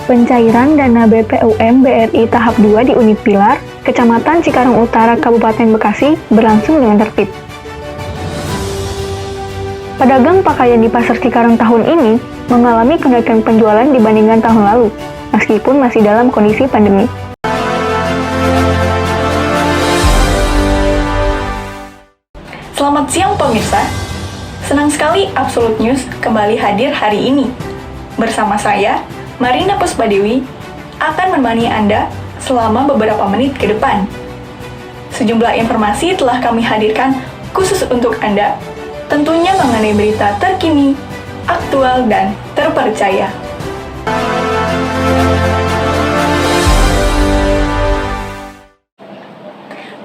Pencairan dana BPUM BRI tahap 2 di Unit Pilar, Kecamatan Cikarang Utara, Kabupaten Bekasi, berlangsung dengan tertib. Pedagang pakaian di Pasar Cikarang tahun ini mengalami kenaikan penjualan dibandingkan tahun lalu, meskipun masih dalam kondisi pandemi. Selamat siang pemirsa, senang sekali Absolute News kembali hadir hari ini. Bersama saya, Marina Puspadewi, akan menemani Anda selama beberapa menit ke depan. Sejumlah informasi telah kami hadirkan khusus untuk Anda, tentunya mengenai berita terkini, aktual, dan terpercaya.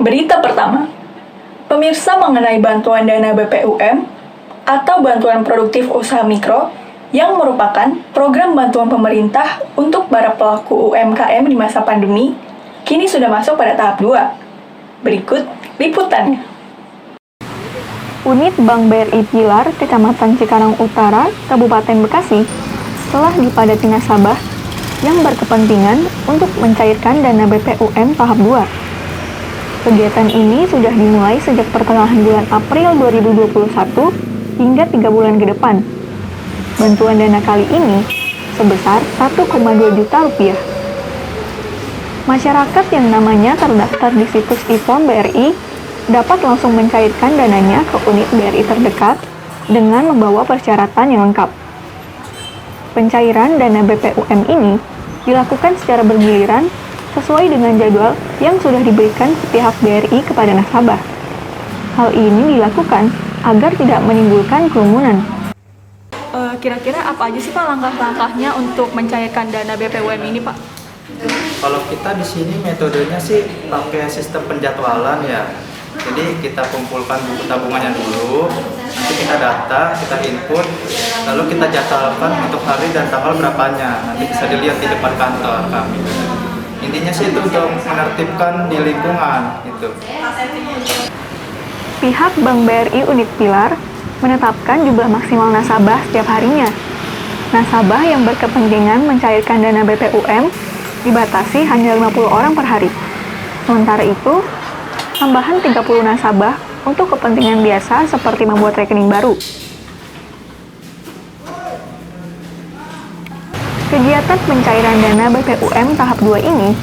Berita pertama, pemirsa mengenai bantuan dana BPUM atau Bantuan Produktif Usaha Mikro yang merupakan program bantuan pemerintah untuk para pelaku UMKM di masa pandemi, kini sudah masuk pada tahap 2. Berikut liputannya. Unit Bank BRI Pilar, Kecamatan Cikarang Utara, Kabupaten Bekasi, telah dipadati nasabah yang berkepentingan untuk mencairkan dana BPUM tahap 2. Kegiatan ini sudah dimulai sejak pertengahan bulan April 2021 hingga 3 bulan ke depan. Bantuan dana kali ini sebesar 1,2 juta rupiah. Masyarakat yang namanya terdaftar di situs e-form BRI dapat langsung mencairkan dananya ke unit BRI terdekat dengan membawa persyaratan yang lengkap. Pencairan dana BPUM ini dilakukan secara bergiliran sesuai dengan jadwal yang sudah diberikan pihak BRI kepada nasabah. Hal ini dilakukan agar tidak menimbulkan kerumunan. Kira-kira apa aja sih Pak langkah-langkahnya untuk mencairkan dana BPUM ini Pak? Kalau kita di sini metodenya sih pakai sistem penjadwalan ya. Jadi kita kumpulkan buku tabungannya dulu, nanti kita data, kita input, lalu kita jadwalkan untuk hari dan tanggal berapanya. Nanti bisa dilihat di depan kantor kami. Intinya sih itu untuk menertibkan di lingkungan gitu. Pihak Bank BRI Unit Pilar menetapkan jumlah maksimal nasabah setiap harinya. Nasabah yang berkepentingan mencairkan dana BPUM dibatasi hanya 50 orang per hari. Sementara itu, tambahan 30 nasabah untuk kepentingan biasa seperti membuat rekening baru. Kegiatan pencairan dana BPUM tahap 2 ini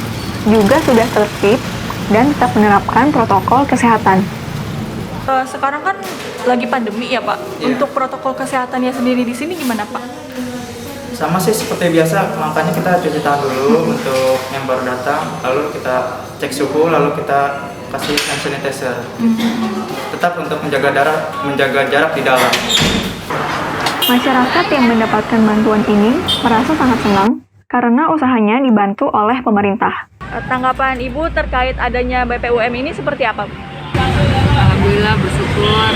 juga sudah tertib dan tetap menerapkan protokol kesehatan. Sekarang kan lagi pandemi ya Pak. Iya. Untuk protokol kesehatannya sendiri di sini gimana Pak? Sama sih seperti biasa, langkahnya kita cuci tangan dulu untuk yang baru datang, lalu kita cek suhu, lalu kita kasih hand sanitizer. Tetap untuk menjaga jarak di dalam. Masyarakat yang mendapatkan bantuan ini merasa sangat senang karena usahanya dibantu oleh pemerintah. Tanggapan Ibu terkait adanya BPUM ini seperti apa? Alhamdulillah bersyukur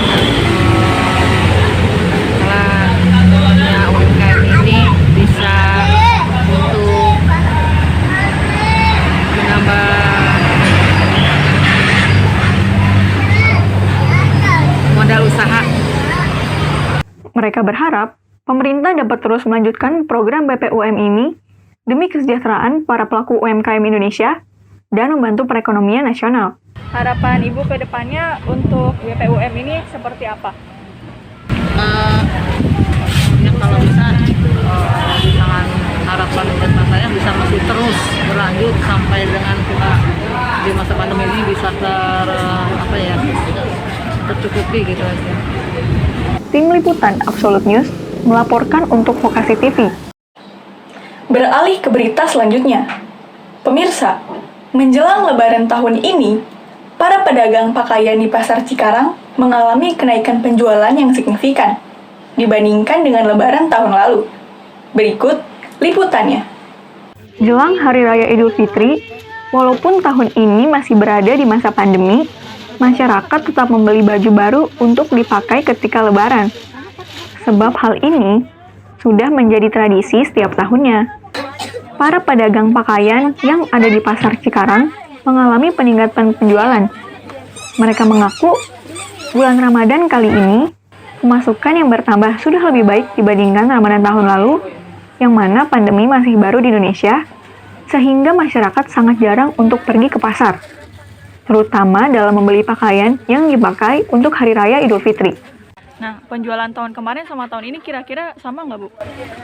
setelah UMKM ini bisa untuk menambah modal usaha. Mereka berharap pemerintah dapat terus melanjutkan program BPUM ini demi kesejahteraan para pelaku UMKM Indonesia dan membantu perekonomian nasional. Harapan Ibu ke depannya untuk BPUM ini seperti apa? Ya kalau bisa sangat harapan buat saya bisa masih terus berlanjut sampai dengan kita di masa pandemi ini bisa tercukupi gitu aja. Tim Liputan Absolute News melaporkan untuk Vokasi TV. Beralih ke berita selanjutnya. Pemirsa, menjelang Lebaran tahun ini, para pedagang pakaian di Pasar Cikarang mengalami kenaikan penjualan yang signifikan dibandingkan dengan Lebaran tahun lalu. Berikut liputannya. Jelang Hari Raya Idul Fitri, walaupun tahun ini masih berada di masa pandemi, masyarakat tetap membeli baju baru untuk dipakai ketika Lebaran. Sebab hal ini sudah menjadi tradisi setiap tahunnya. Para pedagang pakaian yang ada di Pasar Cikarang mengalami peningkatan penjualan. Mereka mengaku bulan Ramadan kali ini pemasukan yang bertambah sudah lebih baik dibandingkan Ramadan tahun lalu yang mana pandemi masih baru di Indonesia, sehingga masyarakat sangat jarang untuk pergi ke pasar, terutama dalam membeli pakaian yang dipakai untuk Hari Raya Idul Fitri. Nah, penjualan tahun kemarin sama tahun ini kira-kira sama nggak, Bu?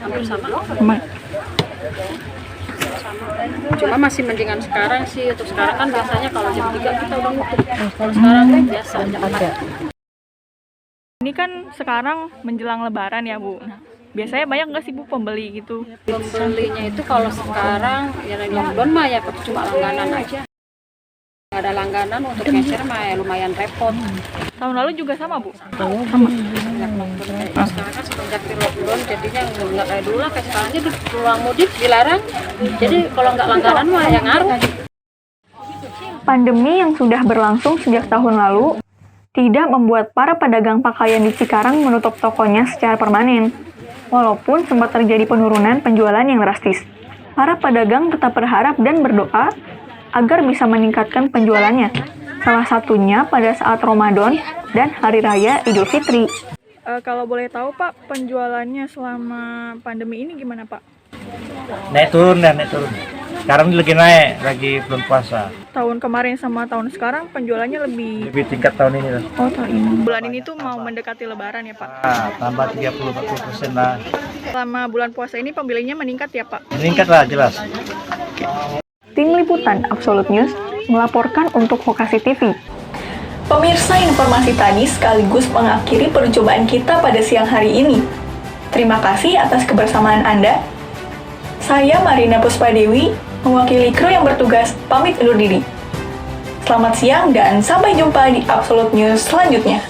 Hampir sama. Sama. Cuma masih mendingan sekarang sih. Untuk sekarang kan biasanya kalau jam 3 kita udah nutup. Kalau sekarang kan biasa jam 4. Ini kan sekarang menjelang Lebaran ya, Bu. Nah, biasanya banyak nggak sih, Bu, pembeli gitu? Pembelinya itu kalau sekarang ya lockdown mah ya cuma langganan aja. Nggak ada langganan untuk cashier mah ya lumayan repot. Tahun lalu juga sama, Bu? Sama. Sekarang kan semenjak di lockdown jadinya nggak kayak dulu lah. Kayak sekarang aja di ruang mudik dilarang. Jadi kalau nggak langganan mah yang ngaruh. Pandemi yang sudah berlangsung sejak tahun lalu tidak membuat para pedagang pakaian di Cikarang menutup tokonya secara permanen. Walaupun sempat terjadi penurunan penjualan yang drastis, para pedagang tetap berharap dan berdoa agar bisa meningkatkan penjualannya. Salah satunya pada saat Ramadan dan Hari Raya Idul Fitri. Kalau boleh tahu, Pak, penjualannya selama pandemi ini gimana, Pak? Naik turun. Sekarang lagi naik, lagi belum puasa. Tahun kemarin sama tahun sekarang penjualannya lebih... Lebih tingkat tahun ini lah. Oh, tahun ini. Bulan ini tuh mau mendekati Lebaran ya, Pak? Nah, tambah 30-40% lah. Selama bulan puasa ini pembelinya meningkat ya, Pak? Meningkat lah jelas. Tim Liputan Absolute News melaporkan untuk Vokasi TV. Pemirsa, informasi tadi sekaligus mengakhiri perjumpaan kita pada siang hari ini. Terima kasih atas kebersamaan Anda. Saya Marina Puspadewi, mewakili kru yang bertugas, pamit undur diri. Selamat siang dan sampai jumpa di Absolute News selanjutnya.